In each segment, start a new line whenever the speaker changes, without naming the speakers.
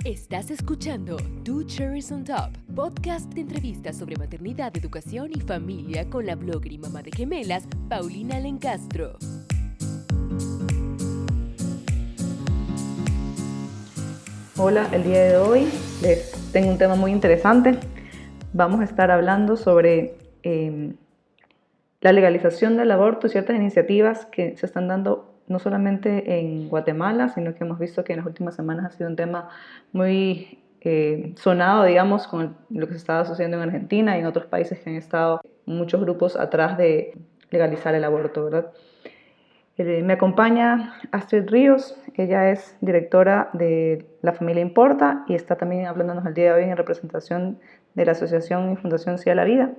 Estás escuchando Two Cherries on Top, podcast de entrevistas sobre maternidad, educación y familia con la blogger y mamá de gemelas, Paulina Lencastro.
Hola, el día de hoy les tengo un tema muy interesante. Vamos a estar hablando sobre la legalización del aborto y ciertas iniciativas que se están dando no solamente en Guatemala, sino que hemos visto que en las últimas semanas ha sido un tema muy sonado, digamos, con lo que se estaba sucediendo en Argentina y en otros países que han estado muchos grupos atrás de legalizar el aborto, ¿verdad? Me acompaña Astrid Ríos, ella es directora de La Familia Importa y está también hablándonos el día de hoy en representación de la Asociación y Fundación Sí a la Vida.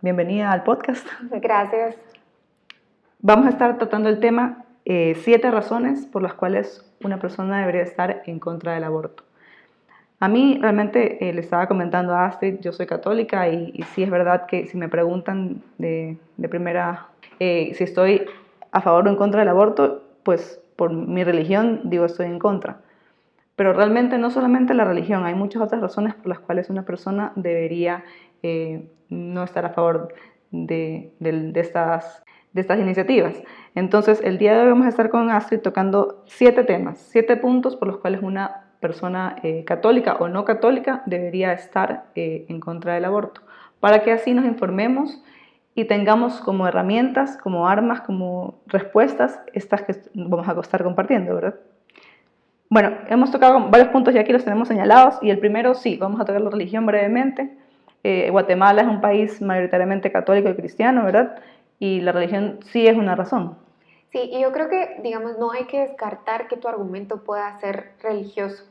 Bienvenida al podcast.
Gracias.
Vamos a estar tratando el tema 7 razones por las cuales una persona debería estar en contra del aborto. A mí realmente le estaba comentando a Astrid, yo soy católica y sí es verdad que si me preguntan de primera si estoy a favor o en contra del aborto, pues por mi religión digo estoy en contra. Pero realmente no solamente la religión, hay muchas otras razones por las cuales una persona debería no estar a favor de estas iniciativas. Entonces, el día de hoy vamos a estar con Astrid tocando 7 temas, 7 puntos por los cuales una persona católica o no católica debería estar en contra del aborto, para que así nos informemos y tengamos como herramientas, como armas, como respuestas estas que vamos a estar compartiendo, ¿verdad? Bueno, hemos tocado varios puntos y aquí los tenemos señalados y el primero sí, vamos a tocar la religión brevemente. Guatemala es un país mayoritariamente católico y cristiano, ¿verdad? Y la religión sí es una razón.
Sí, y yo creo que, digamos, no hay que descartar que tu argumento pueda ser religioso.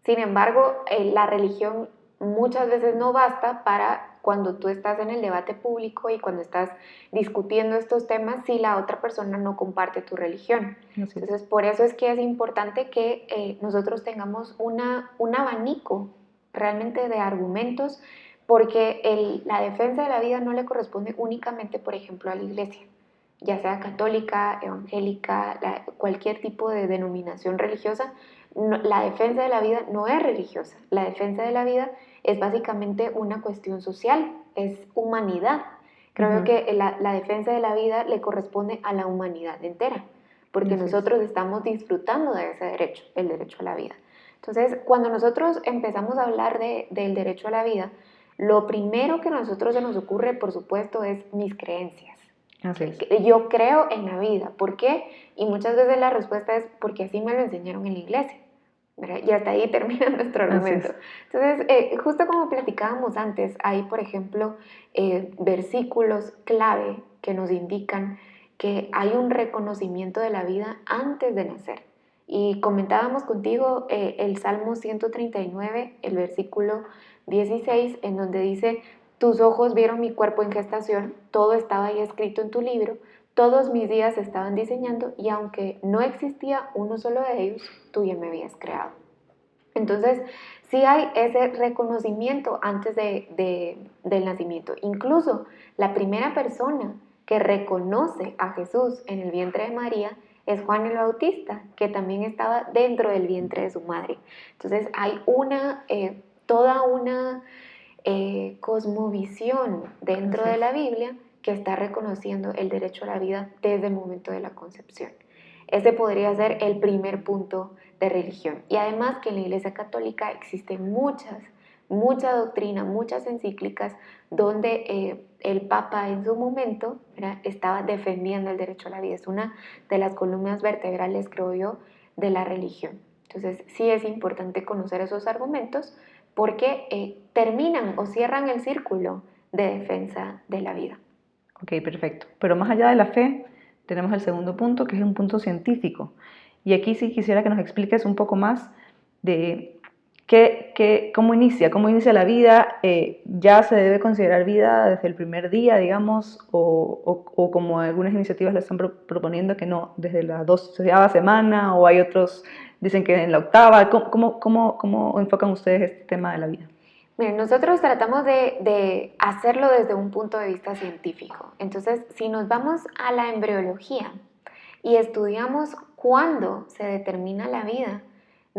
Sin embargo, la religión muchas veces no basta para cuando tú estás en el debate público y cuando estás discutiendo estos temas si la otra persona no comparte tu religión. Entonces, por eso es que es importante que nosotros tengamos un abanico realmente de argumentos, porque la defensa de la vida no le corresponde únicamente, por ejemplo, a la iglesia, ya sea católica, evangélica, cualquier tipo de denominación religiosa. No, la defensa de la vida no es religiosa, la defensa de la vida es básicamente una cuestión social, es humanidad. Creo que la defensa de la vida le corresponde a la humanidad entera, porque nosotros estamos disfrutando de ese derecho, el derecho a la vida. Entonces, cuando nosotros empezamos a hablar del derecho a la vida, lo primero que a nosotros se nos ocurre, por supuesto, es mis creencias. Yo creo en la vida. ¿Por qué? Y muchas veces la respuesta es porque así me lo enseñaron en la iglesia, ¿verdad? Y hasta ahí termina nuestro argumento. Entonces, justo como platicábamos antes, hay, por ejemplo, versículos clave que nos indican que hay un reconocimiento de la vida antes de nacer. Y comentábamos contigo el Salmo 139, el versículo 16, en donde dice: tus ojos vieron mi cuerpo en gestación, todo estaba ahí escrito en tu libro, todos mis días se estaban diseñando y aunque no existía uno solo de ellos, tú ya me habías creado. Entonces, sí hay ese reconocimiento antes del nacimiento. Incluso la primera persona que reconoce a Jesús en el vientre de María es Juan el Bautista, que también estaba dentro del vientre de su madre. Entonces, hay toda una cosmovisión dentro de la Biblia que está reconociendo el derecho a la vida desde el momento de la concepción. Ese podría ser el primer punto de religión. Y además que en la Iglesia Católica existe mucha doctrina, muchas encíclicas donde el Papa en su momento, ¿verdad?, estaba defendiendo el derecho a la vida. Es una de las columnas vertebrales, creo yo, de la religión. Entonces sí es importante conocer esos argumentos porque terminan o cierran el círculo de defensa de la vida.
Ok, perfecto. Pero más allá de la fe, tenemos el segundo punto, que es un punto científico. Y aquí sí quisiera que nos expliques un poco más de cómo inicia la vida. ¿Ya se debe considerar vida desde el primer día, digamos, o como algunas iniciativas lo están proponiendo, que no, desde la 12ª semana, o hay otros, dicen que en la 8ª? ¿Cómo enfocan ustedes este tema de la vida?
Miren, nosotros tratamos de hacerlo desde un punto de vista científico. Entonces, si nos vamos a la embriología y estudiamos cuándo se determina la vida,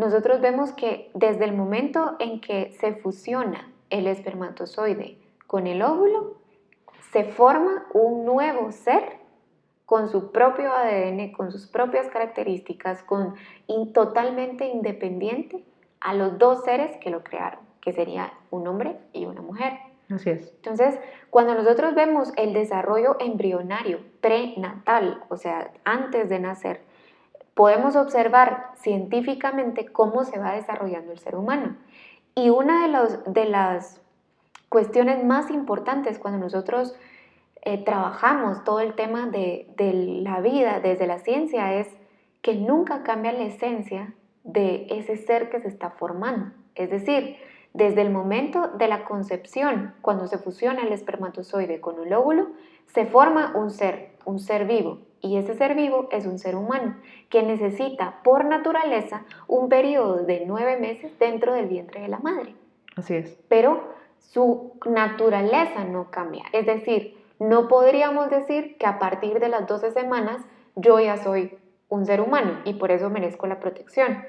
nosotros vemos que desde el momento en que se fusiona el espermatozoide con el óvulo, se forma un nuevo ser con su propio ADN, con sus propias características, totalmente independiente a los dos seres que lo crearon, que sería un hombre y una mujer.
Así es.
Entonces, cuando nosotros vemos el desarrollo embrionario prenatal, o sea, antes de nacer, podemos observar científicamente cómo se va desarrollando el ser humano. Y una de las cuestiones más importantes cuando nosotros trabajamos todo el tema de la vida desde la ciencia es que nunca cambia la esencia de ese ser que se está formando. Es decir, desde el momento de la concepción, cuando se fusiona el espermatozoide con el óvulo, se forma un ser vivo. Y ese ser vivo es un ser humano que necesita por naturaleza un periodo de 9 meses dentro del vientre de la madre.
Así es.
Pero su naturaleza no cambia. Es decir, no podríamos decir que a partir de las 12 semanas yo ya soy un ser humano y por eso merezco la protección.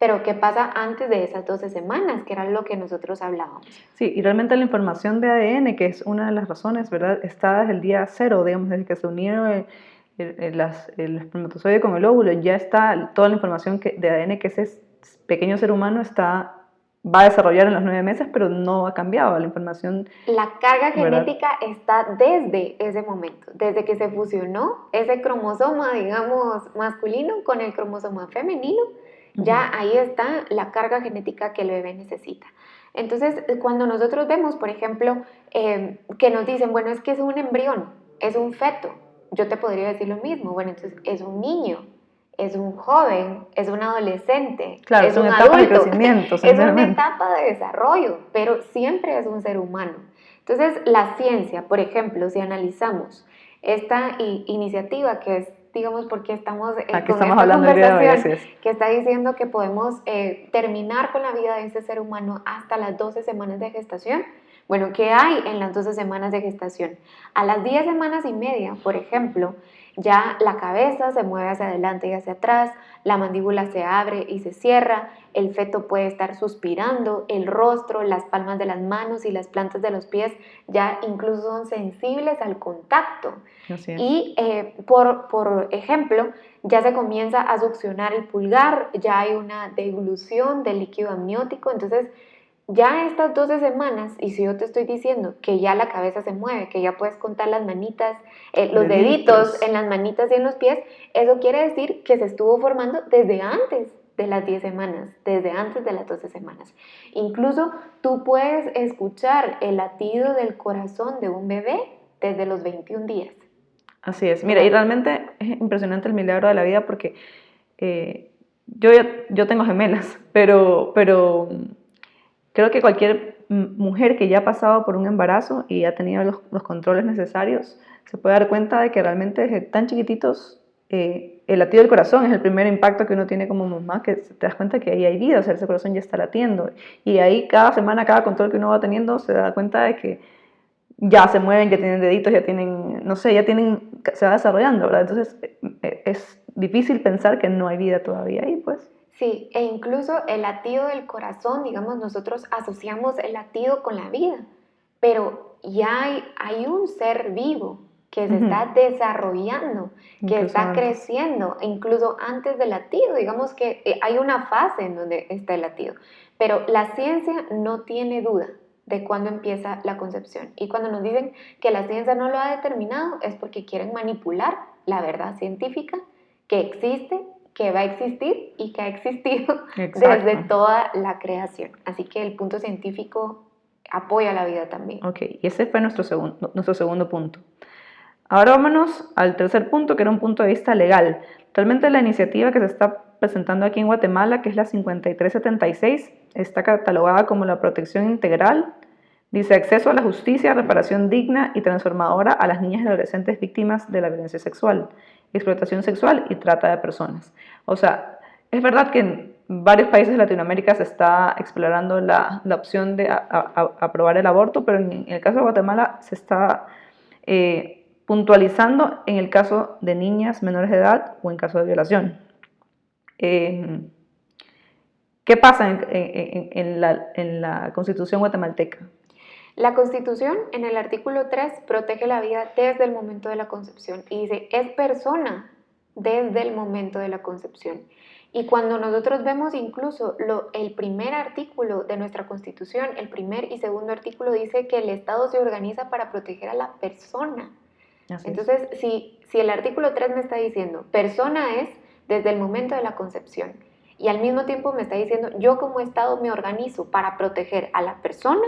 Pero ¿qué pasa antes de esas 12 semanas? Que era lo que nosotros hablábamos.
Sí, y realmente la información de ADN, que es una de las razones, ¿verdad? Está desde el día cero, digamos, desde que se unieron el espermatozoide con el óvulo, ya está toda la información de ADN que ese pequeño ser humano va a desarrollar en los 9 meses, pero no ha cambiado la información.
La carga
¿verdad?
genética está desde ese momento, desde que se fusionó ese cromosoma, digamos, masculino con el cromosoma femenino. Ya ahí está la carga genética que el bebé necesita. Entonces, cuando nosotros vemos, por ejemplo, que nos dicen, bueno, es que es un embrión, es un feto, yo te podría decir lo mismo, bueno, entonces es un niño, es un joven, es un adolescente,
claro,
es un
etapa
adulto,
de crecimiento,
es una etapa de desarrollo, pero siempre es un ser humano. Entonces, la ciencia, por ejemplo, si analizamos esta iniciativa que es, digamos, porque estamos con esta conversación que está diciendo que podemos terminar con la vida de ese ser humano hasta las 12 semanas de gestación. Bueno, ¿qué hay en las 12 semanas de gestación? A las 10 semanas y media, por ejemplo, ya la cabeza se mueve hacia adelante y hacia atrás, la mandíbula se abre y se cierra, el feto puede estar suspirando, el rostro, las palmas de las manos y las plantas de los pies ya incluso son sensibles al contacto. Y por ejemplo, ya se comienza a succionar el pulgar, ya hay una deglución del líquido amniótico, entonces ya estas 12 semanas, y si yo te estoy diciendo que ya la cabeza se mueve, que ya puedes contar las manitas, los deditos en las manitas y en los pies, eso quiere decir que se estuvo formando desde antes de las 10 semanas, desde antes de las 12 semanas. Incluso tú puedes escuchar el latido del corazón de un bebé desde los 21 días.
Así es. Mira, y realmente es impresionante el milagro de la vida porque yo tengo gemelas, pero creo que cualquier mujer que ya ha pasado por un embarazo y ha tenido los controles necesarios se puede dar cuenta de que realmente desde tan chiquititos el latido del corazón es el primer impacto que uno tiene como mamá, que te das cuenta que ahí hay vida, o sea, ese corazón ya está latiendo. Y ahí cada semana, cada control que uno va teniendo, se da cuenta de que ya se mueven, ya tienen deditos, ya tienen, no sé, se va desarrollando, ¿verdad? Entonces es difícil pensar que no hay vida todavía ahí, pues.
Sí, e incluso el latido del corazón, digamos, nosotros asociamos el latido con la vida, pero ya hay un ser vivo que se está desarrollando, que está creciendo, incluso antes del latido, digamos que hay una fase en donde está el latido, pero la ciencia no tiene duda de cuándo empieza la concepción, y cuando nos dicen que la ciencia no lo ha determinado es porque quieren manipular la verdad científica que existe, que va a existir y que ha existido desde toda la creación. Así que el punto científico apoya la vida también.
Ok, y ese fue nuestro segundo punto. Ahora vámonos al tercer punto, que era un punto de vista legal. Realmente la iniciativa que se está presentando aquí en Guatemala, que es la 5376, está catalogada como la protección integral. Dice acceso a la justicia, reparación digna y transformadora a las niñas y adolescentes víctimas de la violencia sexual, explotación sexual y trata de personas. O sea, es verdad que en varios países de Latinoamérica se está explorando la opción de aprobar el aborto, pero en el caso de Guatemala se está puntualizando en el caso de niñas menores de edad o en caso de violación. ¿Qué pasa en la Constitución guatemalteca?
La Constitución, en el artículo 3, protege la vida desde el momento de la concepción y dice, es persona desde el momento de la concepción. Y cuando nosotros vemos incluso el primer artículo de nuestra Constitución, el primer y segundo artículo dice que el Estado se organiza para proteger a la persona. Entonces, si el artículo 3 me está diciendo, persona es desde el momento de la concepción, y al mismo tiempo me está diciendo, yo como Estado me organizo para proteger a la persona,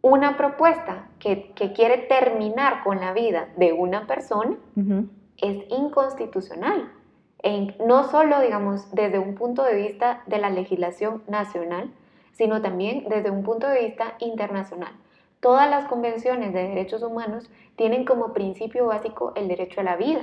una propuesta que quiere terminar con la vida de una persona es inconstitucional. No solo, digamos, desde un punto de vista de la legislación nacional, sino también desde un punto de vista internacional. Todas las convenciones de derechos humanos tienen como principio básico el derecho a la vida.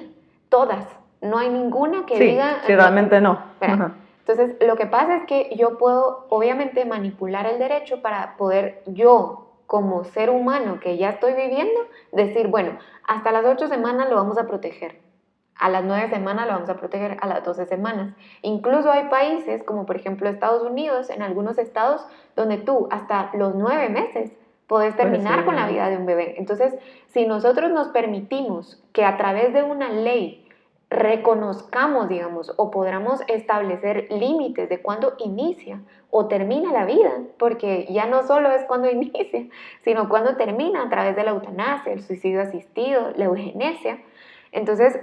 Todas. No hay ninguna que diga...
Sí, realmente no.
Entonces, lo que pasa es que yo puedo, obviamente, manipular el derecho para poder yo, como ser humano que ya estoy viviendo, decir, bueno, hasta las 8 semanas lo vamos a proteger. A las 9 semanas lo vamos a proteger, a las 12 semanas. Incluso hay países, como por ejemplo Estados Unidos, en algunos estados, donde tú hasta los 9 meses podés terminar con la vida de un bebé. Entonces, si nosotros nos permitimos que a través de una ley reconozcamos, digamos, o podamos establecer límites de cuándo inicia o termina la vida, porque ya no solo es cuando inicia, sino cuando termina a través de la eutanasia, el suicidio asistido, la eugenesia. Entonces,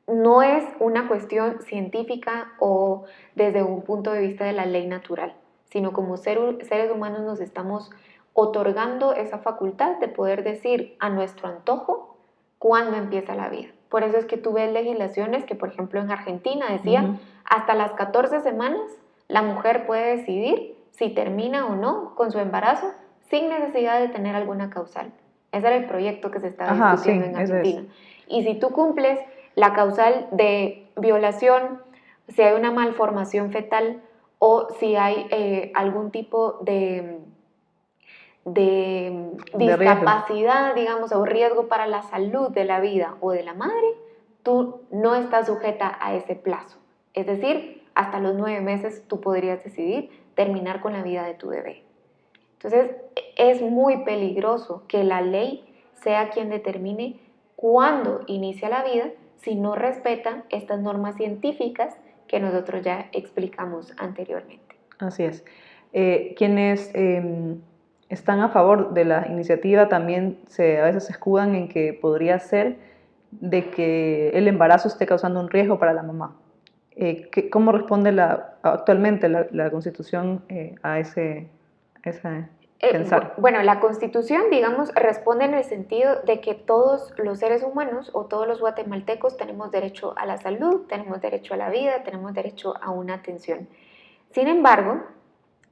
no es una cuestión científica o desde un punto de vista de la ley natural, sino como seres humanos nos estamos otorgando esa facultad de poder decir a nuestro antojo cuándo empieza la vida. Por eso es que tú ves legislaciones que, por ejemplo, en Argentina decía hasta las 14 semanas la mujer puede decidir si termina o no con su embarazo sin necesidad de tener alguna causal. Ese era el proyecto que se estaba discutiendo en Argentina. Y si tú cumples la causal de violación, si hay una malformación fetal o si hay algún tipo de discapacidad, digamos, o riesgo para la salud de la vida o de la madre, tú no estás sujeta a ese plazo. Es decir, hasta los 9 meses tú podrías decidir terminar con la vida de tu bebé. Entonces, es muy peligroso que la ley sea quien determine cuándo inicia la vida si no respeta estas normas científicas que nosotros ya explicamos anteriormente.
Así es. Quienes están a favor de la iniciativa también a veces se escudan en que podría ser de que el embarazo esté causando un riesgo para la mamá. ¿Cómo responde actualmente la Constitución a ese pensar?
Bueno, la Constitución, digamos, responde en el sentido de que todos los seres humanos o todos los guatemaltecos tenemos derecho a la salud, tenemos derecho a la vida, tenemos derecho a una atención. Sin embargo,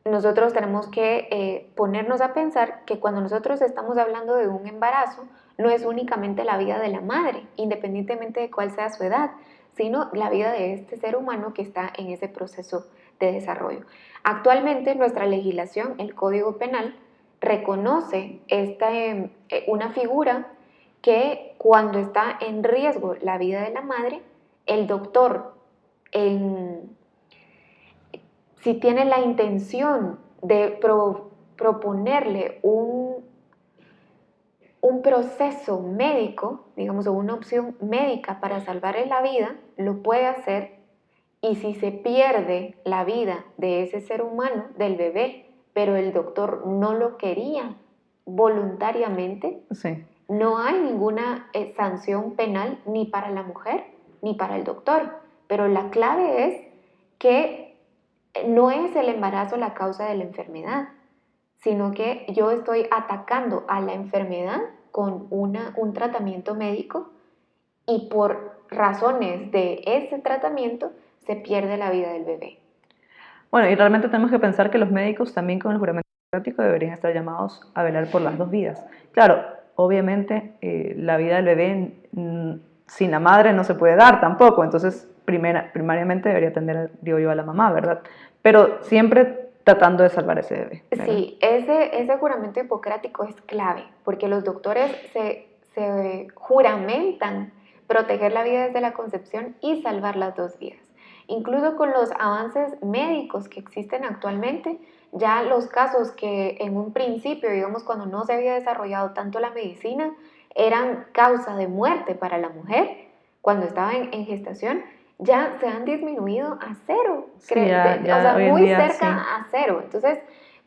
nosotros tenemos que ponernos a pensar que cuando nosotros estamos hablando de un embarazo, no es únicamente la vida de la madre, independientemente de cuál sea su edad, sino la vida de este ser humano que está en ese proceso de desarrollo. Actualmente nuestra legislación, el Código Penal, reconoce una figura que cuando está en riesgo la vida de la madre, el doctor, si tiene la intención de proponerle un proceso médico, digamos, o una opción médica para salvarle la vida, lo puede hacer. Y si se pierde la vida de ese ser humano, del bebé, pero el doctor no lo quería voluntariamente, no hay ninguna sanción penal ni para la mujer ni para el doctor. Pero la clave es que no es el embarazo la causa de la enfermedad, sino que yo estoy atacando a la enfermedad con un tratamiento médico y por razones de ese tratamiento se pierde la vida del bebé.
Bueno, y realmente tenemos que pensar que los médicos también con el juramento hipocrático deberían estar llamados a velar por las dos vidas. Claro, obviamente la vida del bebé sin la madre no se puede dar tampoco, entonces primariamente debería atender, digo yo, a la mamá, ¿verdad? Pero siempre tratando de salvar ese bebé, ¿verdad?
Sí, ese juramento hipocrático es clave, porque los doctores se juramentan proteger la vida desde la concepción y salvar las dos vidas. incluso con los avances médicos que existen actualmente, ya los casos que en un principio, digamos, cuando no se había desarrollado tanto la medicina, eran causa de muerte para la mujer cuando estaba en gestación, ya se han disminuido a cero,
Sí, ya
o sea,
hoy en
muy
día,
cerca
sí.
a cero. Entonces,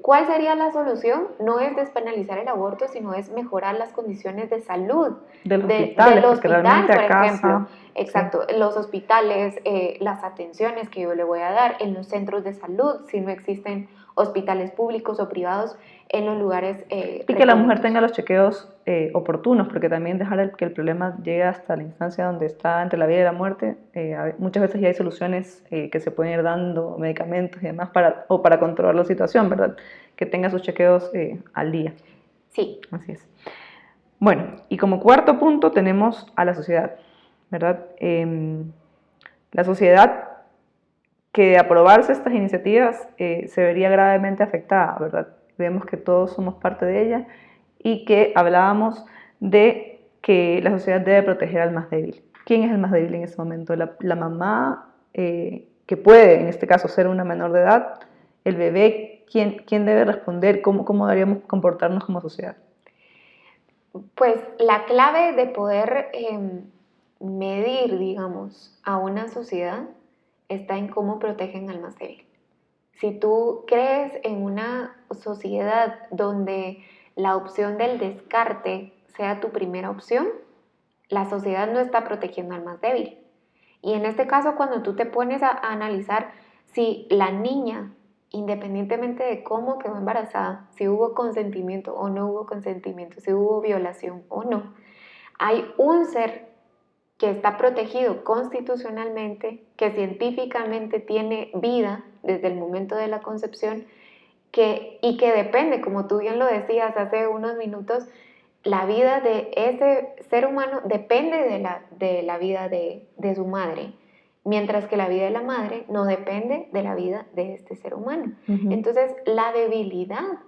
¿cuál sería la solución? No es despenalizar el aborto, sino es mejorar las condiciones de salud
De los
del
hospitales, porque
hospital,
realmente
por
a
ejemplo.
casa, sí.
Exacto, los hospitales, las atenciones que yo le voy a dar en los centros de salud, si no existen hospitales públicos o privados en los lugares
Y que la mujer
recónditos.
tenga los chequeos oportunos, porque también dejar que el problema llegue hasta la instancia donde está entre la vida y la muerte, muchas veces ya hay soluciones que se pueden ir dando, medicamentos y demás, para controlar la situación, ¿verdad? Que tenga sus chequeos al día.
Sí.
Así es. Bueno, y como cuarto punto tenemos a la sociedad, ¿verdad? La sociedad que de aprobarse estas iniciativas se vería gravemente afectada, ¿verdad? Vemos que todos somos parte de ella y que hablábamos de que la sociedad debe proteger al más débil. ¿Quién es el más débil en ese momento? La mamá, que puede, en este caso, ser una menor de edad, el bebé, ¿quién debe responder? ¿Cómo deberíamos comportarnos como sociedad?
Pues la clave de poder medir, digamos, a una sociedad está en cómo protegen al más débil. Si tú crees en una sociedad donde la opción del descarte sea tu primera opción, la sociedad no está protegiendo al más débil. Y en este caso, cuando tú te pones a analizar si la niña, independientemente de cómo quedó embarazada, si hubo consentimiento o no hubo consentimiento, si hubo violación o no, hay un ser que está protegido constitucionalmente, que científicamente tiene vida desde el momento de la concepción y que depende, como tú bien lo decías hace unos minutos, la vida de ese ser humano depende de la vida de su madre, mientras que la vida de la madre no depende de la vida de este ser humano. Entonces, la debilidad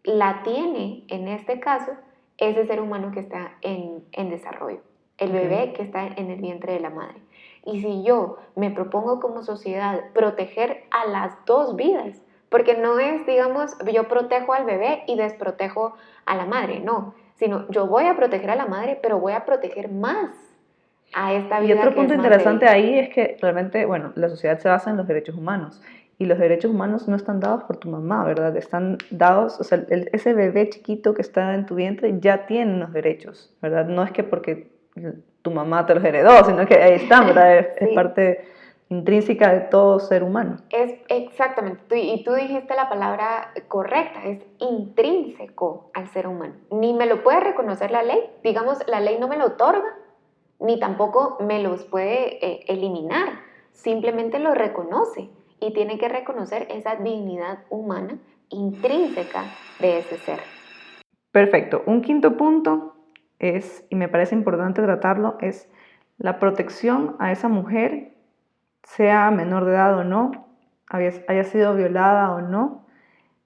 la tiene, en este caso, ese ser humano que está en desarrollo, el bebé que está en el vientre de la madre. Y si yo me propongo como sociedad proteger a las dos vidas, porque no es, digamos, yo protejo al bebé y desprotejo a la madre, no, sino yo voy a proteger a la madre, pero voy a proteger más a esta vida.
Y otro
que
punto
es más
interesante
débil.
ahí es que realmente, bueno, la sociedad se basa en los derechos humanos y los derechos humanos no están dados por tu mamá, ¿verdad? Están dados, o sea, ese bebé chiquito que está en tu vientre ya tiene unos derechos, ¿verdad? No es que porque tu mamá te los heredó, sino que ahí están, ¿verdad? Es
Sí.
parte intrínseca de todo ser humano.
Es exactamente, y tú dijiste la palabra correcta, es intrínseco al ser humano. Ni me lo puede reconocer la ley, digamos, la ley no me lo otorga, ni tampoco me los puede eliminar, simplemente lo reconoce y tiene que reconocer esa dignidad humana intrínseca de ese ser.
Perfecto. Un quinto punto es, y me parece importante tratarlo, es la protección a esa mujer, sea menor de edad o no, haya sido violada o no,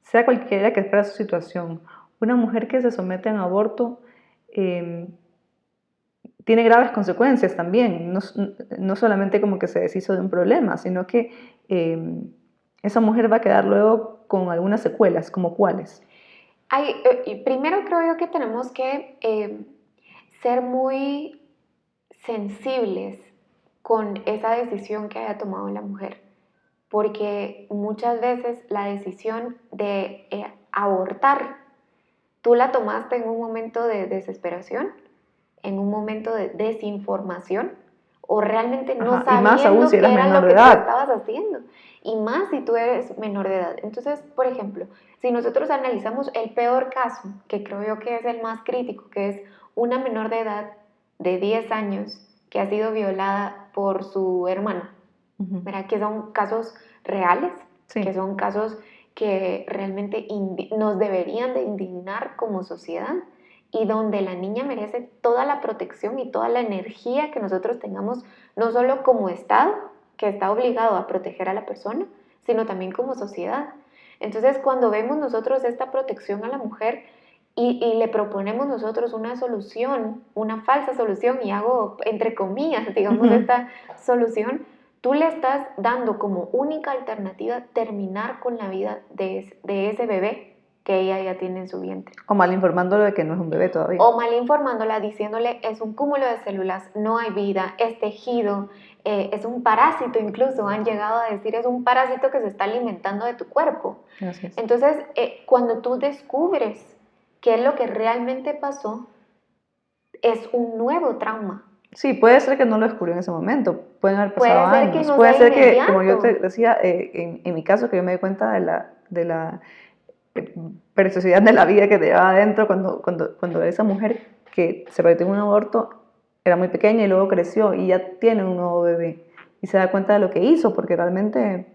sea cualquiera que fuera su situación. Una mujer que se somete a un aborto tiene graves consecuencias también, no solamente como que se deshizo de un problema, sino que esa mujer va a quedar luego con algunas secuelas, ¿como cuáles?
Primero creo yo que tenemos que ser muy sensibles con esa decisión que haya tomado la mujer, porque muchas veces la decisión de abortar, tú la tomaste en un momento de desesperación, en un momento de desinformación, o realmente no
Ajá, y más aún
sabiendo
si
qué
eras
era
menor
lo
de
que tú
edad.
estabas haciendo, y más si tú eres menor de edad. Entonces, por ejemplo, si nosotros analizamos el peor caso, que creo yo que es el más crítico, que es una menor de edad de 10 años que ha sido violada por su hermano, ¿verdad? Que son casos reales,
Sí.
que son casos que realmente nos deberían de indignar como sociedad y donde la niña merece toda la protección y toda la energía que nosotros tengamos, no solo como Estado, que está obligado a proteger a la persona, sino también como sociedad. Entonces, cuando vemos nosotros esta protección a la mujer y le proponemos nosotros una solución, una falsa solución, y hago entre comillas, digamos, esta solución, tú le estás dando como única alternativa terminar con la vida de ese bebé que ella ya tiene en su vientre.
O mal informándolo de que no es un bebé todavía.
O mal informándola, diciéndole es un cúmulo de células, no hay vida, es tejido, es un parásito, incluso han llegado a decir es un parásito que se está alimentando de tu cuerpo.
Gracias.
Entonces, cuando tú descubres qué es lo que realmente pasó, es un nuevo trauma.
Sí, puede ser que no lo descubrió en ese momento, pueden haber
Puede
pasado
ser que
años,
no
puede
sea
ser que, como yo te
inmediato.
decía, en mi caso, que yo me di cuenta de la preciosidad de la vida que te llevaba adentro cuando esa mujer que se practicó un aborto era muy pequeña y luego creció y ya tiene un nuevo bebé y se da cuenta de lo que hizo, porque realmente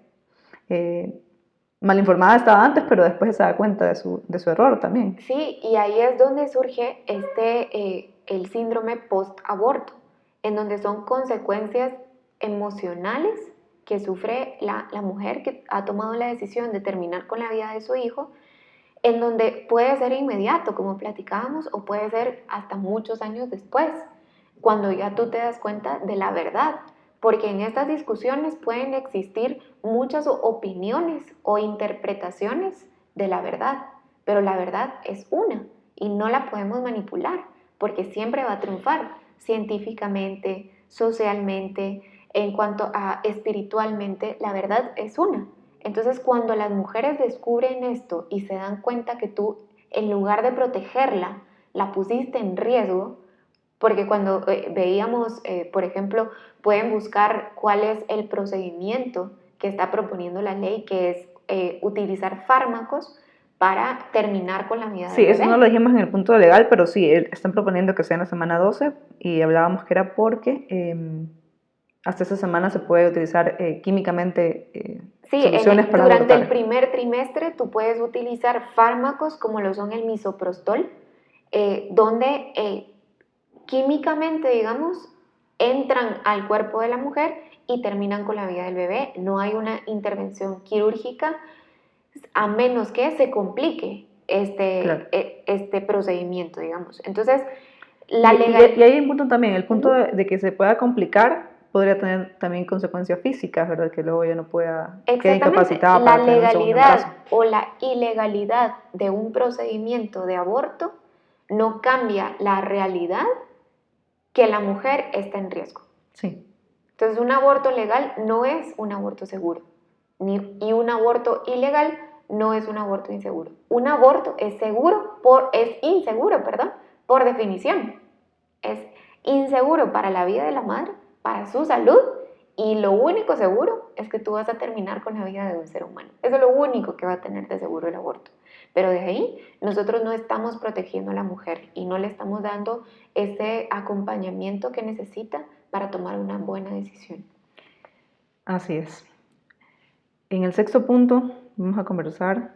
mal informada estaba antes, pero después se da cuenta de su error también.
Sí, y ahí es donde surge el síndrome post-aborto, en donde son consecuencias emocionales que sufre la mujer que ha tomado la decisión de terminar con la vida de su hijo, en donde puede ser inmediato, como platicábamos, o puede ser hasta muchos años después, cuando ya tú te das cuenta de la verdad. Porque en estas discusiones pueden existir muchas opiniones o interpretaciones de la verdad, pero la verdad es una y no la podemos manipular, porque siempre va a triunfar científicamente, socialmente, en cuanto a espiritualmente, la verdad es una. Entonces, cuando las mujeres descubren esto y se dan cuenta que tú, en lugar de protegerla, la pusiste en riesgo, porque cuando veíamos, por ejemplo, pueden buscar cuál es el procedimiento que está proponiendo la ley, que es utilizar fármacos para terminar con la vida
Sí,
del
eso no
bebé.
lo dijimos en el punto legal, pero sí, están proponiendo que sea en la semana 12 y hablábamos que era porque hasta esa semana se puede utilizar químicamente
Sí,
soluciones para
durante el
abortar.
primer trimestre tú puedes utilizar fármacos como lo son el misoprostol, donde químicamente, digamos, entran al cuerpo de la mujer y terminan con la vida del bebé. No hay una intervención quirúrgica a menos que se complique
Claro.
este procedimiento, digamos. Entonces,
Y,
la
y,
legal...
y hay un punto también, el punto
Ujú.
de que se pueda complicar podría tener también consecuencias físicas, ¿verdad? Que luego ya no pueda, quede
Exactamente,
incapacitada
la
para tener un segundo embarazo.
legalidad o la ilegalidad de un procedimiento de aborto no cambia la realidad que la mujer está en riesgo.
Sí.
Entonces, un aborto legal no es un aborto seguro, y un aborto ilegal no es un aborto inseguro. Un aborto es inseguro, por definición. Es inseguro para la vida de la madre, para su salud, y lo único seguro es que tú vas a terminar con la vida de un ser humano. Eso es lo único que va a tener de seguro el aborto. Pero de ahí nosotros no estamos protegiendo a la mujer y no le estamos dando ese acompañamiento que necesita para tomar una buena decisión.
Así es. En el sexto punto vamos a conversar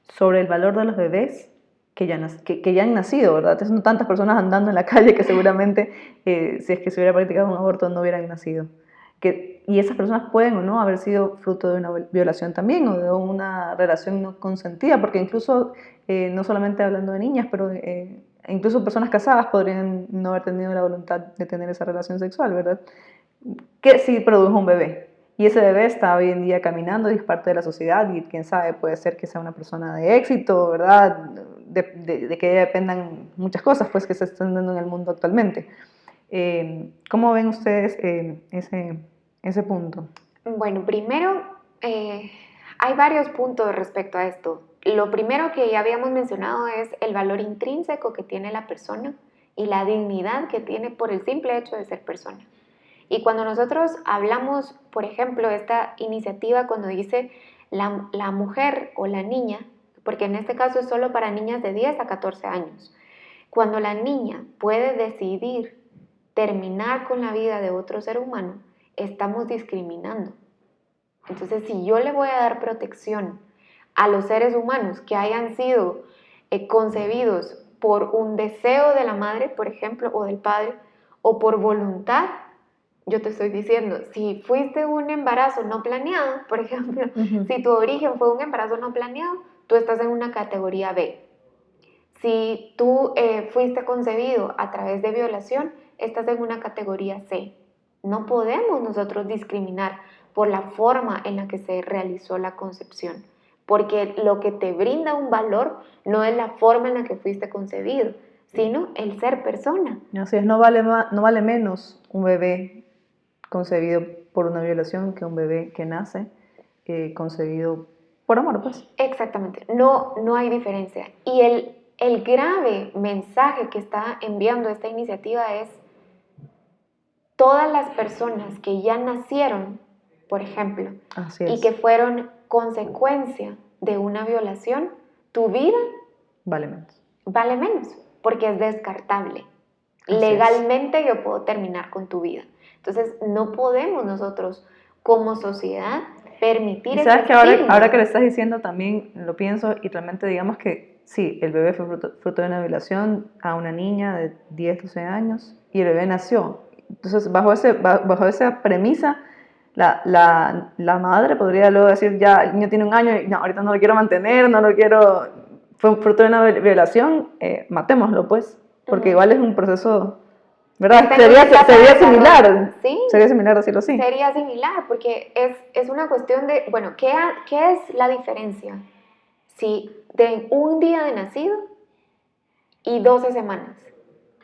sobre el valor de los bebés que ya han nacido, ¿verdad? Son tantas personas andando en la calle que seguramente si es que se hubiera practicado un aborto no hubieran nacido. Y esas personas pueden o no haber sido fruto de una violación también o de una relación no consentida, porque incluso, no solamente hablando de niñas, pero incluso personas casadas podrían no haber tenido la voluntad de tener esa relación sexual, ¿verdad? Que sí produjo un bebé. Y ese bebé está hoy en día caminando y es parte de la sociedad y quién sabe, puede ser que sea una persona de éxito, ¿verdad? De que dependan muchas cosas pues, que se están dando en el mundo actualmente. ¿Cómo ven ustedes ese punto?
Bueno, primero, hay varios puntos respecto a esto. Lo primero que ya habíamos mencionado es el valor intrínseco que tiene la persona y la dignidad que tiene por el simple hecho de ser persona. Y cuando nosotros hablamos, por ejemplo, esta iniciativa cuando dice la mujer o la niña, porque en este caso es solo para niñas de 10 a 14 años, cuando la niña puede decidir terminar con la vida de otro ser humano, estamos discriminando. Entonces, si yo le voy a dar protección a los seres humanos que hayan sido concebidos por un deseo de la madre, por ejemplo, o del padre, o por voluntad, yo te estoy diciendo, si fuiste un embarazo no planeado, por ejemplo, si tu origen fue un embarazo no planeado, tú estás en una categoría B. Si tú fuiste concebido a través de violación, estás en una categoría C. No podemos nosotros discriminar por la forma en la que se realizó la concepción, porque lo que te brinda un valor no es la forma en la que fuiste concebido, sino el ser persona.
Así es, no vale menos un bebé concebido por una violación que un bebé que nace concebido por amor, pues.
Exactamente, no hay diferencia. Y el grave mensaje que está enviando esta iniciativa es: todas las personas que ya nacieron, por ejemplo,
Así
y
es.
que fueron consecuencia de una violación, tu vida
Vale menos.
vale menos, porque es descartable.
Así
Legalmente yo puedo terminar con tu vida. Entonces, no podemos nosotros, como sociedad, permitir
Y
ese
sabes que
estigma.
ahora que le estás diciendo también lo pienso y realmente digamos que sí, el bebé fue fruto de una violación a una niña de 10, 12 años y el bebé nació. Entonces, bajo esa premisa, la madre podría luego decir, ya, el niño tiene un año y no, ahorita no lo quiero mantener, no lo quiero, fue fruto de una violación, matémoslo pues, porque igual es un proceso, ¿verdad? Sería similar,
¿Sí?
sería similar decirlo así.
Sería similar, porque es una cuestión de, bueno, ¿qué es la diferencia? Si de un día de nacido y 12 semanas.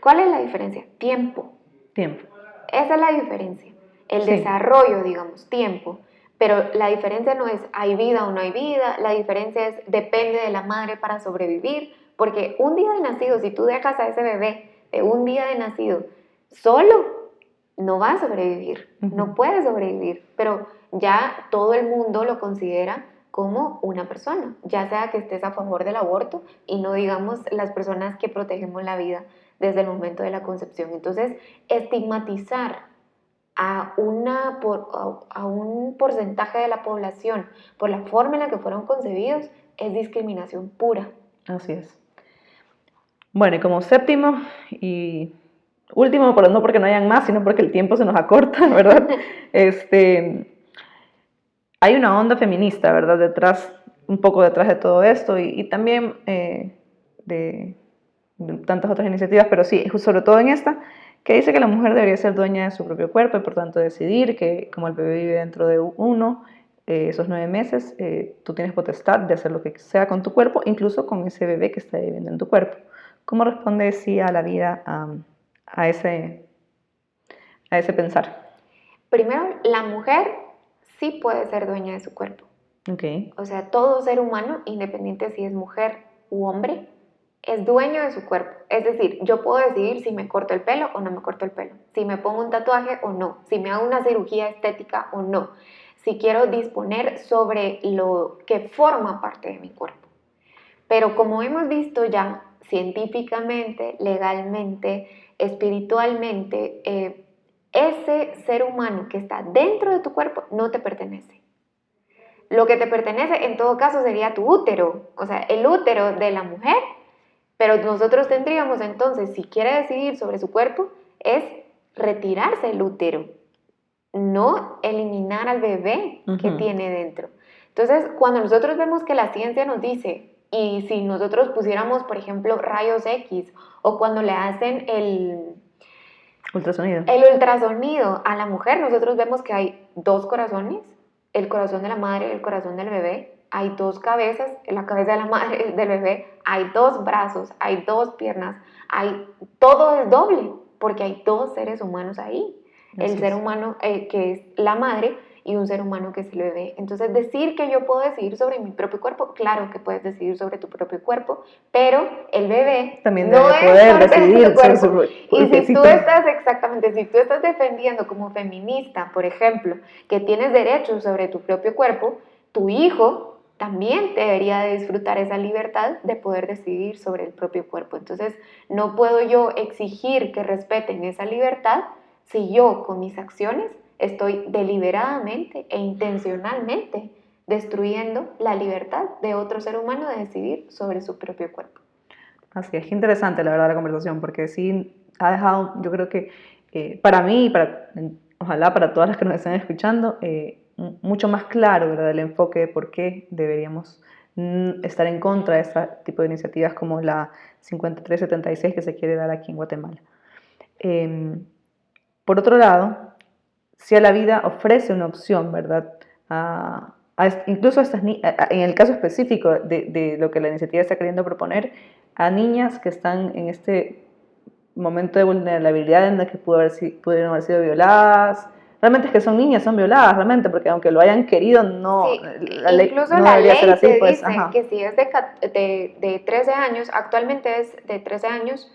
¿Cuál es la diferencia? Tiempo.
Tiempo.
Esa es la diferencia. El
Sí.
desarrollo, digamos, tiempo. Pero la diferencia no es hay vida o no hay vida, la diferencia es depende de la madre para sobrevivir, porque un día de nacido, si tú dejas a ese bebé de un día de nacido solo, no va a sobrevivir, no puede sobrevivir, pero ya todo el mundo lo considera como una persona, ya sea que estés a favor del aborto y no digamos las personas que protegemos la vida desde el momento de la concepción. Entonces, estigmatizar a un porcentaje de la población por la forma en la que fueron concebidos es discriminación pura.
Así es. Bueno, y como séptimo y último, pero no porque no hayan más, sino porque el tiempo se nos acorta, ¿verdad? Hay una onda feminista, ¿verdad? Un poco detrás de todo esto y también de tantas otras iniciativas, pero sí, sobre todo en esta, que dice que la mujer debería ser dueña de su propio cuerpo y por tanto decidir que como el bebé vive dentro de uno, esos 9 meses, tú tienes potestad de hacer lo que sea con tu cuerpo, incluso con ese bebé que está viviendo en tu cuerpo. ¿Cómo responde sí a la vida, a ese pensar?
Primero, la mujer sí puede ser dueña de su cuerpo.
Okay.
O sea, todo ser humano, independiente si es mujer u hombre, es dueño de su cuerpo. Es decir, yo puedo decidir si me corto el pelo o no me corto el pelo, si me pongo un tatuaje o no, si me hago una cirugía estética o no, si quiero disponer sobre lo que forma parte de mi cuerpo. Pero como hemos visto ya científicamente, legalmente, espiritualmente, ese ser humano que está dentro de tu cuerpo no te pertenece. Lo que te pertenece en todo caso sería tu útero, o sea, el útero de la mujer, pero nosotros tendríamos entonces, si quiere decidir sobre su cuerpo, es retirarse el útero, no eliminar al bebé que tiene dentro. Entonces, cuando nosotros vemos que la ciencia nos dice, y si nosotros pusiéramos, por ejemplo, rayos X, o cuando le hacen el ultrasonido a la mujer, nosotros vemos que hay 2 corazones, el corazón de la madre y el corazón del bebé, hay 2 cabezas, en la cabeza de la madre del bebé, hay 2 brazos, hay 2 piernas, todo es doble, porque hay 2 seres humanos ahí. El ser humano que es la madre y un ser humano que es el bebé. Entonces, decir que yo puedo decidir sobre mi propio cuerpo, claro que puedes decidir sobre tu propio cuerpo, pero el bebé
también
no
debe
es
poder
parte de
decidir
tu cuerpo.
sobre
Y si tú estás, exactamente, si tú estás defendiendo como feminista, por ejemplo, que tienes derechos sobre tu propio cuerpo, tu hijo también debería de disfrutar esa libertad de poder decidir sobre el propio cuerpo. Entonces, no puedo yo exigir que respeten esa libertad si yo con mis acciones estoy deliberadamente e intencionalmente destruyendo la libertad de otro ser humano de decidir sobre su propio cuerpo.
Así es, interesante la verdad la conversación, porque sí ha dejado, yo creo que para mí y ojalá para todas las que nos están escuchando, mucho más claro, ¿verdad?, el enfoque de por qué deberíamos estar en contra de este tipo de iniciativas como la 5376 que se quiere dar aquí en Guatemala. Por otro lado, sí a la vida ofrece una opción, ¿verdad? Incluso en el caso específico de lo que la iniciativa está queriendo proponer, a niñas que están en este momento de vulnerabilidad en el que pudieron haber sido violadas. Realmente es que son niñas, son violadas, realmente, porque aunque lo hayan querido, no,
Sí,
la ley
incluso
no
la
debería ser
ley
así,
te
pues,
dice que si es de 13 años, actualmente es de 13 años,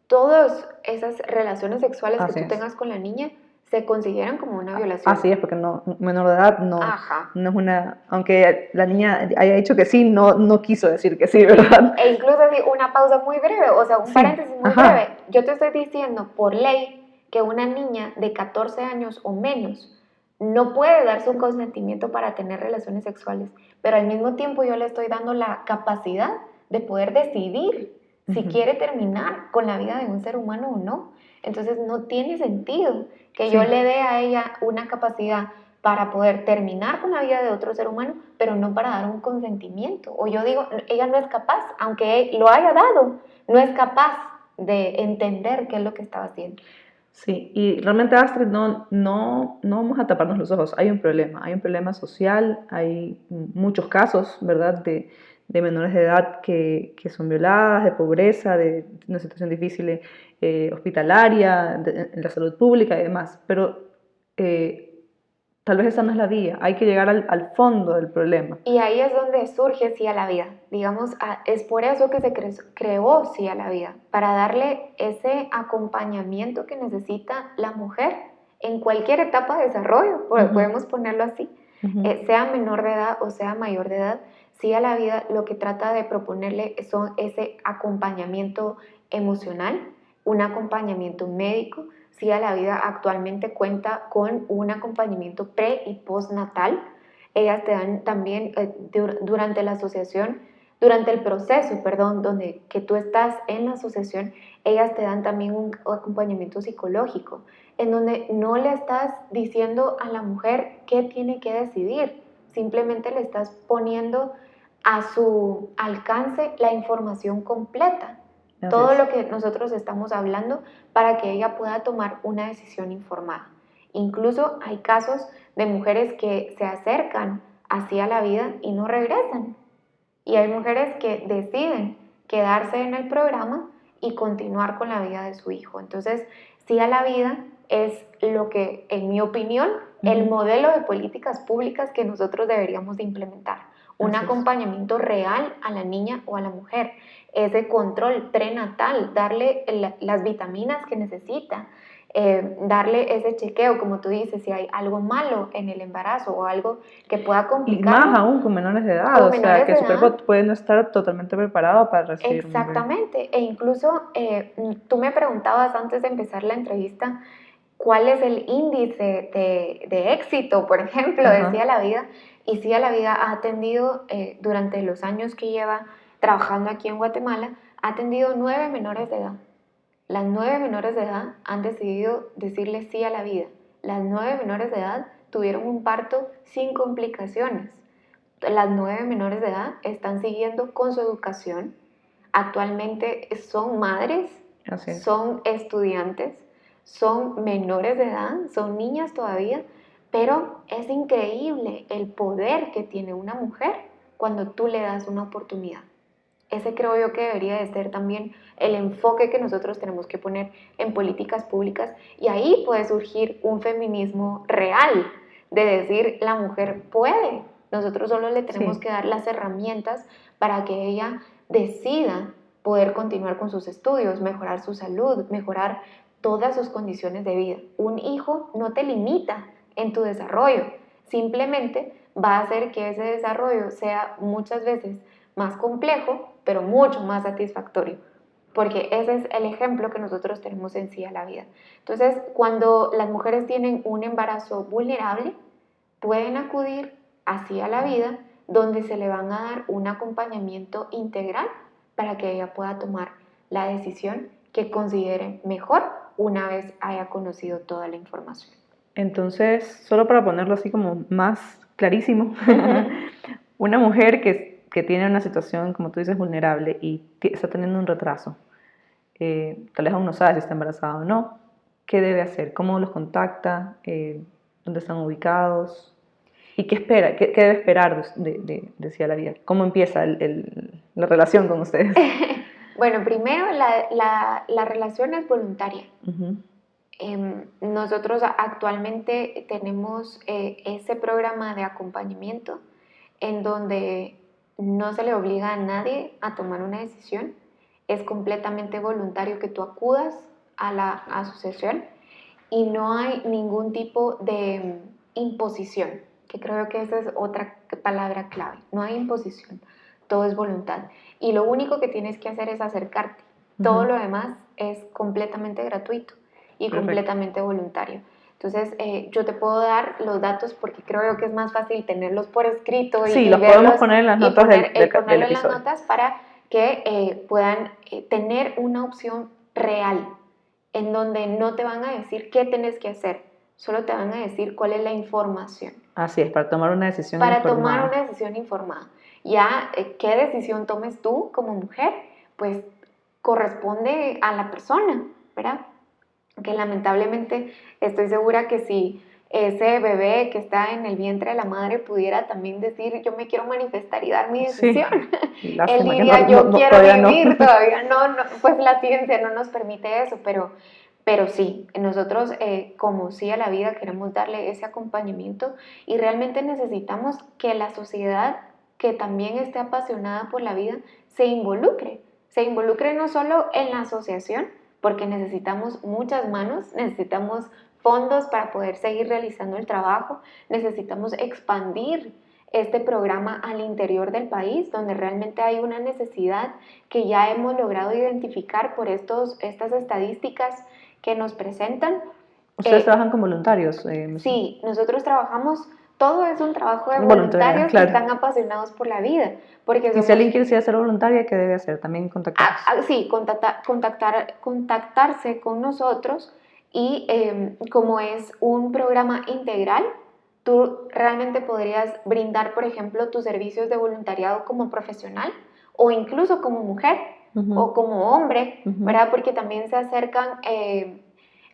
todas esas relaciones sexuales que
Así
tú
es.
tengas con la niña se consideran como una violación.
Así es, porque no, menor de edad no,
Ajá.
no es una, aunque la niña haya dicho que sí, no quiso decir que sí, ¿verdad?
E incluso así, una pausa muy breve, o sea, un
Sí,
paréntesis muy
ajá.
breve. Yo te estoy diciendo por ley que una niña de 14 años o menos no puede darse un consentimiento para tener relaciones sexuales, pero al mismo tiempo yo le estoy dando la capacidad de poder decidir si quiere terminar con la vida de un ser humano o no. Entonces no tiene sentido que yo
Sí.
le dé a ella una capacidad para poder terminar con la vida de otro ser humano, pero no para dar un consentimiento. O yo digo, ella no es capaz, aunque lo haya dado, no es capaz de entender qué es lo que estaba haciendo.
Sí, y realmente, Astrid, no vamos a taparnos los ojos. Hay un problema social, hay muchos casos, ¿verdad?, de menores de edad que son violadas, de pobreza, de una situación difícil hospitalaria, en la salud pública y demás. Pero tal vez esa no es la vía. Hay que llegar al fondo del problema.
Y ahí es donde surge Sí a la Vida. Digamos, es por eso que se creó Sí a la Vida, para darle ese acompañamiento que necesita la mujer en cualquier etapa de desarrollo, podemos ponerlo así, sea menor de edad o sea mayor de edad. Sí a la Vida lo que trata de proponerle son ese acompañamiento emocional, un acompañamiento médico. Sí a la Vida actualmente cuenta con un acompañamiento pre y postnatal. Ellas te dan también durante la asociación, durante el proceso, perdón, donde que tú estás en la asociación, ellas te dan también un acompañamiento psicológico, en donde no le estás diciendo a la mujer qué tiene que decidir, simplemente le estás poniendo a su alcance la información completa, todo lo que nosotros estamos hablando para que ella pueda tomar una decisión informada. Incluso hay casos de mujeres que se acercan hacia la vida y no regresan. Y hay mujeres que deciden quedarse en el programa y continuar con la vida de su hijo. Entonces, Sí a la Vida es lo que, en mi opinión, el modelo de políticas públicas que nosotros deberíamos de implementar. Un acompañamiento real a la niña o a la mujer, ese control prenatal, darle las vitaminas que necesita, darle ese chequeo, como tú dices, si hay algo malo en el embarazo o algo que pueda complicar.
Y más aún con menores de edad, o sea, que su cuerpo puede no estar totalmente preparado para recibir un bebé.
Exactamente, e incluso tú me preguntabas antes de empezar la entrevista, ¿cuál es el índice de éxito, por ejemplo, de Sí a la Vida? Y Sí a la Vida ha atendido, durante los años que lleva trabajando aquí en Guatemala, ha atendido 9 menores de edad. Las 9 menores de edad han decidido decirle sí a la vida. Las 9 menores de edad tuvieron un parto sin complicaciones. Las 9 menores de edad están siguiendo con su educación. Actualmente son madres, son estudiantes, son menores de edad, son niñas todavía, pero es increíble el poder que tiene una mujer cuando tú le das una oportunidad. Ese creo yo que debería de ser también el enfoque que nosotros tenemos que poner en políticas públicas, y ahí puede surgir un feminismo real, de decir la mujer puede, nosotros solo le tenemos que dar las herramientas para que ella decida poder continuar con sus estudios, mejorar su salud, mejorar todas sus condiciones de vida. Un hijo no te limita en tu desarrollo, simplemente va a hacer que ese desarrollo sea muchas veces más complejo, pero mucho más satisfactorio, porque ese es el ejemplo que nosotros tenemos en Sí a la Vida. Entonces, cuando las mujeres tienen un embarazo vulnerable, pueden acudir a Sí a la Vida, donde se le van a dar un acompañamiento integral para que ella pueda tomar la decisión que considere mejor una vez haya conocido toda la información.
Entonces, solo para ponerlo así como más clarísimo, una mujer que tiene una situación, como tú dices, vulnerable y está teniendo un retraso, tal vez aún no sabe si está embarazada o no, ¿qué debe hacer? ¿Cómo los contacta? ¿Dónde están ubicados? ¿Y qué espera? ¿Qué debe esperar de Sí a la Vida? ¿Cómo empieza la relación con ustedes?
Bueno, primero la relación es voluntaria.
Uh-huh.
Nosotros actualmente tenemos ese programa de acompañamiento en donde no se le obliga a nadie a tomar una decisión. Es completamente voluntario que tú acudas a la asociación y no hay ningún tipo de imposición, que creo que esa es otra palabra clave. No hay imposición, todo es voluntad. Y lo único que tienes que hacer es acercarte. Todo lo demás es completamente gratuito y completamente voluntario. Entonces, yo te puedo dar los datos porque creo que es más fácil tenerlos por escrito y
los
verlos,
podemos poner en las notas del
ponerlo en las
episodio.
notas para que puedan tener una opción real en donde no te van a decir qué tienes que hacer, solo te van a decir cuál es la información.
Así es, para tomar una decisión
para
informada.
tomar una decisión informada. Ya, qué decisión tomes tú como mujer, pues corresponde a la persona, ¿verdad? Que lamentablemente estoy segura que si ese bebé que está en el vientre de la madre pudiera también decir yo me quiero manifestar y dar mi decisión,
Sí,
él diría yo quiero vivir, todavía no, pues la ciencia no nos permite eso, pero sí, nosotros como Sí a la Vida queremos darle ese acompañamiento y realmente necesitamos que la sociedad que también esté apasionada por la vida se involucre no solo en la asociación, porque necesitamos muchas manos, necesitamos fondos para poder seguir realizando el trabajo, necesitamos expandir este programa al interior del país, donde realmente hay una necesidad que ya hemos logrado identificar por estas estadísticas que nos presentan.
¿Ustedes trabajan con voluntarios?
Sí, nosotros trabajamos, todo es un trabajo de voluntarios que están apasionados por la vida. Porque
y si alguien quiere ser voluntaria, ¿qué debe hacer? También contactarse.
Sí, contactarse con nosotros y como es un programa integral, tú realmente podrías brindar, por ejemplo, tus servicios de voluntariado como profesional o incluso como mujer o como hombre, ¿verdad? Porque también se acercan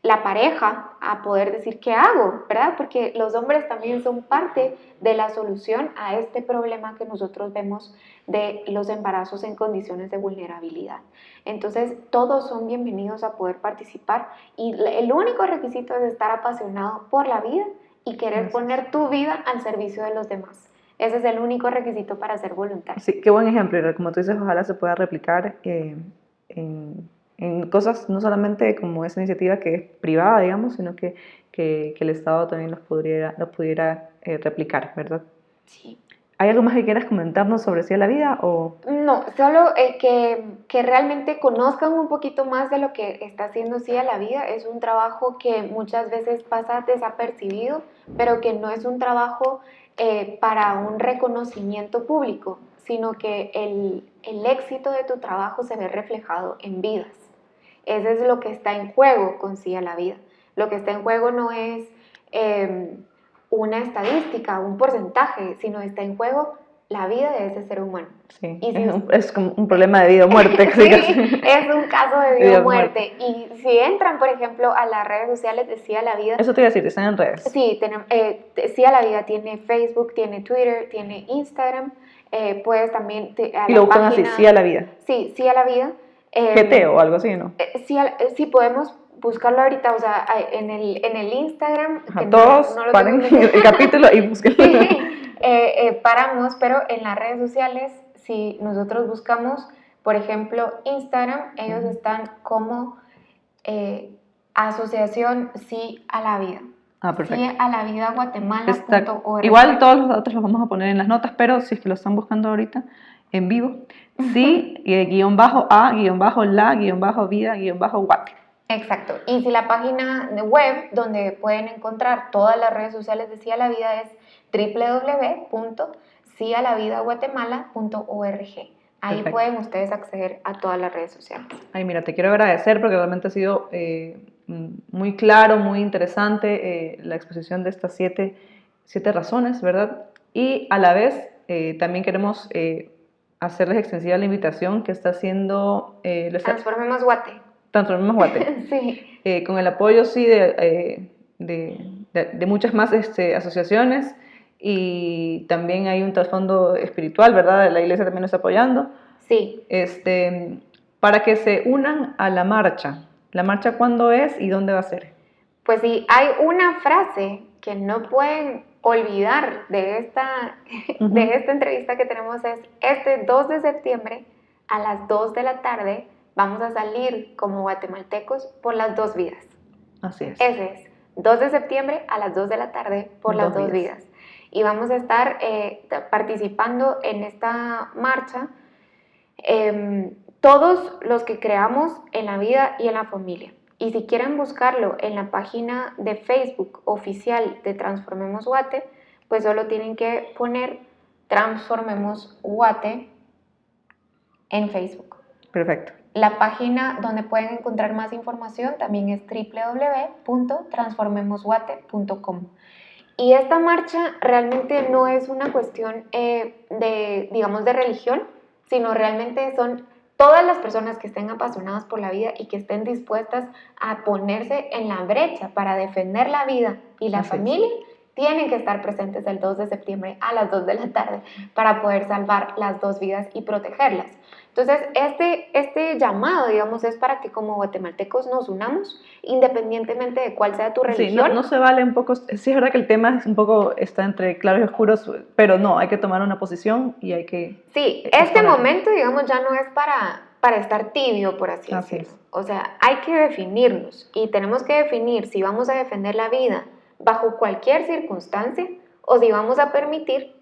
la pareja a poder decir qué hago, ¿verdad? Porque los hombres también son parte de la solución a este problema que nosotros vemos de los embarazos en condiciones de vulnerabilidad. Entonces, todos son bienvenidos a poder participar y el único requisito es estar apasionado por la vida y querer poner tu vida al servicio de los demás. Ese es el único requisito para ser voluntario.
Sí, qué buen ejemplo. Como tú dices, ojalá se pueda replicar en cosas, no solamente como esa iniciativa que es privada, digamos, sino que el Estado también los pudiera replicar, ¿verdad?
Sí.
¿Hay algo más que quieras comentarnos sobre Sí a la Vida? ¿O?
No, solo que realmente conozcan un poquito más de lo que está haciendo Sí a la Vida. Es un trabajo que muchas veces pasa desapercibido, pero que no es un trabajo para un reconocimiento público, sino que el éxito de tu trabajo se ve reflejado en vidas. Eso es lo que está en juego con Sí a la Vida. Lo que está en juego no es una estadística, un porcentaje, sino está en juego la vida de ese ser humano.
Sí, es como un problema de vida o muerte.
Sí, es un caso de vida o muerte. Y si entran, por ejemplo, a las redes sociales de Sí a la Vida...
Eso te iba a decir, están en redes.
Sí, Sí a la Vida tiene Facebook, tiene Twitter, tiene Instagram. Puedes también...
y lo buscan así, Sí a la Vida.
Sí, Sí a la Vida.
GT o algo así, ¿no?
Sí, podemos buscarlo ahorita, o sea, en el Instagram.
Ajá, todos paren el capítulo y búsquenlo.
Paramos, pero en las redes sociales, si nosotros buscamos, por ejemplo, Instagram, ellos están como Asociación Sí a la Vida.
Perfecto.
Sí a la Vida Guatemala.org.
Igual todos los datos los vamos a poner en las notas, pero si es que lo están buscando ahorita en vivo, sí, _la_vida_guate.
Exacto. Y si la página web donde pueden encontrar todas las redes sociales de Sí a la Vida es www.sialavidaguatemala.org. Ahí Perfecto. Pueden ustedes acceder a todas las redes sociales.
Ay, mira, te quiero agradecer porque realmente ha sido muy claro, muy interesante la exposición de estas siete razones, ¿verdad? Y a la vez también queremos hacerles extensiva la invitación que está haciendo...
Transformemos Guate.
Transformemos Guate.
Sí.
Con el apoyo, sí, de muchas más asociaciones, y también hay un trasfondo espiritual, ¿verdad? La iglesia también nos está apoyando.
Sí.
Para que se unan a la marcha. ¿La marcha cuándo es y dónde va a ser?
Pues sí, hay una frase que no pueden olvidar de esta entrevista que tenemos, es este 2 de septiembre a las 2 de la tarde vamos a salir como guatemaltecos por las 2 vidas.
Así es.
Ese es, 2 de septiembre a las 2 de la tarde por las 2 vidas. Y vamos a estar participando en esta marcha todos los que creamos en la vida y en la familia. Y si quieren buscarlo en la página de Facebook oficial de Transformemos Guate, pues solo tienen que poner Transformemos Guate en Facebook.
Perfecto.
La página donde pueden encontrar más información también es www.transformemosguate.com. Y esta marcha realmente no es una cuestión de religión, sino realmente son todas las personas que estén apasionadas por la vida y que estén dispuestas a ponerse en la brecha para defender la vida y la familia, tienen que estar presentes el 2 de septiembre a las 2 de la tarde para poder salvar las 2 vidas y protegerlas. Entonces, este llamado, digamos, es para que como guatemaltecos nos unamos, independientemente de cuál sea tu religión.
Sí, no se vale un poco, sí es verdad que el tema es un poco, está entre claros y oscuros, pero no, hay que tomar una posición y hay que...
Sí, este momento, digamos, ya no es para estar tibio, por así decirlo. O sea, hay que definirnos y tenemos que definir si vamos a defender la vida bajo cualquier circunstancia o si vamos a permitir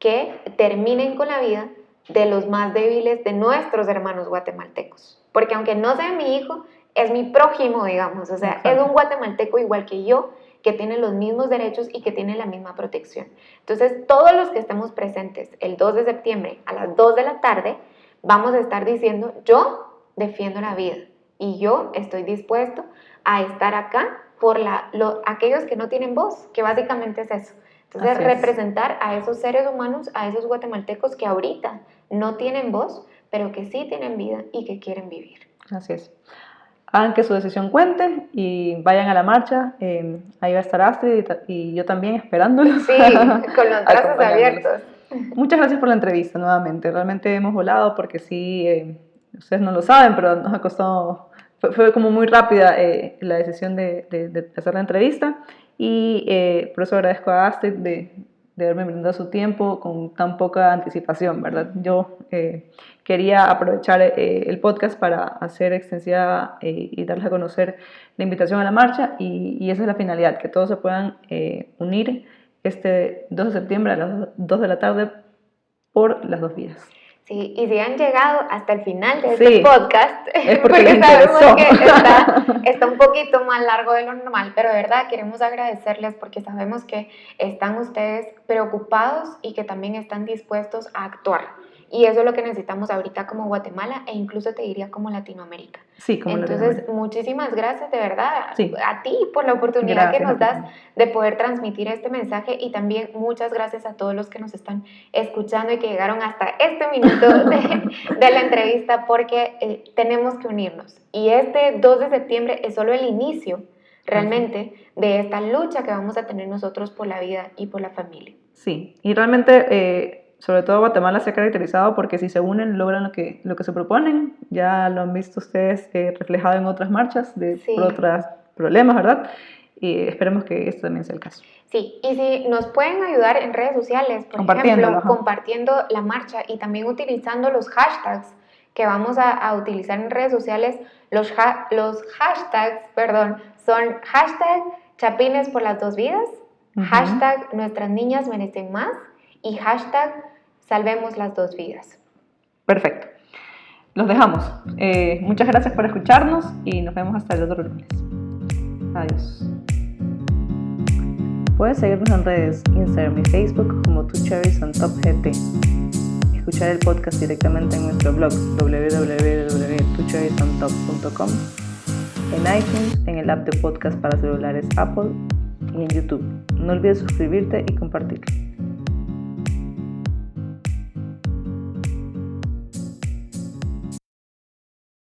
que terminen con la vida de los más débiles de nuestros hermanos guatemaltecos. Porque aunque no sea mi hijo, es mi prójimo, digamos. O sea, es un guatemalteco igual que yo, que tiene los mismos derechos y que tiene la misma protección. Entonces, todos los que estemos presentes el 2 de septiembre a las 2 de la tarde, vamos a estar diciendo, yo defiendo la vida y yo estoy dispuesto a estar acá por aquellos que no tienen voz, que básicamente es eso. Entonces, representar a esos seres humanos, a esos guatemaltecos que ahorita no tienen voz, pero que sí tienen vida y que quieren vivir.
Así es. Hagan que su decisión cuente y vayan a la marcha. Ahí va a estar Astrid y yo también esperándolos.
Sí, con los brazos abiertos.
Muchas gracias por la entrevista nuevamente. Realmente hemos volado porque sí, ustedes no lo saben, pero nos ha costado... Fue como muy rápida la decisión de hacer la entrevista y por eso agradezco a Astrid de haberme brindado su tiempo con tan poca anticipación, ¿verdad? Yo quería aprovechar el podcast para hacer extensiva y darles a conocer la invitación a la marcha y esa es la finalidad, que todos se puedan unir este 2 de septiembre a las 2 de la tarde por las 2 vidas.
Sí, y si han llegado hasta el final de este podcast,
es porque sabemos
que está un poquito más largo de lo normal, pero de verdad queremos agradecerles porque sabemos que están ustedes preocupados y que también están dispuestos a actuar. Y eso es lo que necesitamos ahorita como Guatemala e incluso te diría como Latinoamérica.
Sí, como
Entonces, muchísimas gracias de verdad a ti por la oportunidad que nos das de poder transmitir este mensaje y también muchas gracias a todos los que nos están escuchando y que llegaron hasta este minuto de la entrevista porque tenemos que unirnos. Y este 2 de septiembre es solo el inicio realmente de esta lucha que vamos a tener nosotros por la vida y por la familia.
Sí, y realmente... sobre todo Guatemala se ha caracterizado porque si se unen logran lo que se proponen. Ya lo han visto ustedes reflejado en otras marchas por otros problemas, ¿verdad? Y esperemos que esto también sea el caso.
Sí, y si nos pueden ayudar en redes sociales, por ejemplo, compartiendo la marcha y también utilizando los hashtags que vamos a utilizar en redes sociales. Los hashtags, son hashtag Chapines por las 2 vidas, hashtag Nuestras niñas merecen más y hashtag Salvemos las 2 vidas.
Perfecto. Los dejamos. Muchas gracias por escucharnos y nos vemos hasta el otro lunes. Adiós. Puedes seguirnos en redes, Instagram y Facebook como Two Cherries on Top GT. Escuchar el podcast directamente en nuestro blog www.twocherriesontop.com, en iTunes, en el app de podcast para celulares Apple y en YouTube. No olvides suscribirte y compartirlo.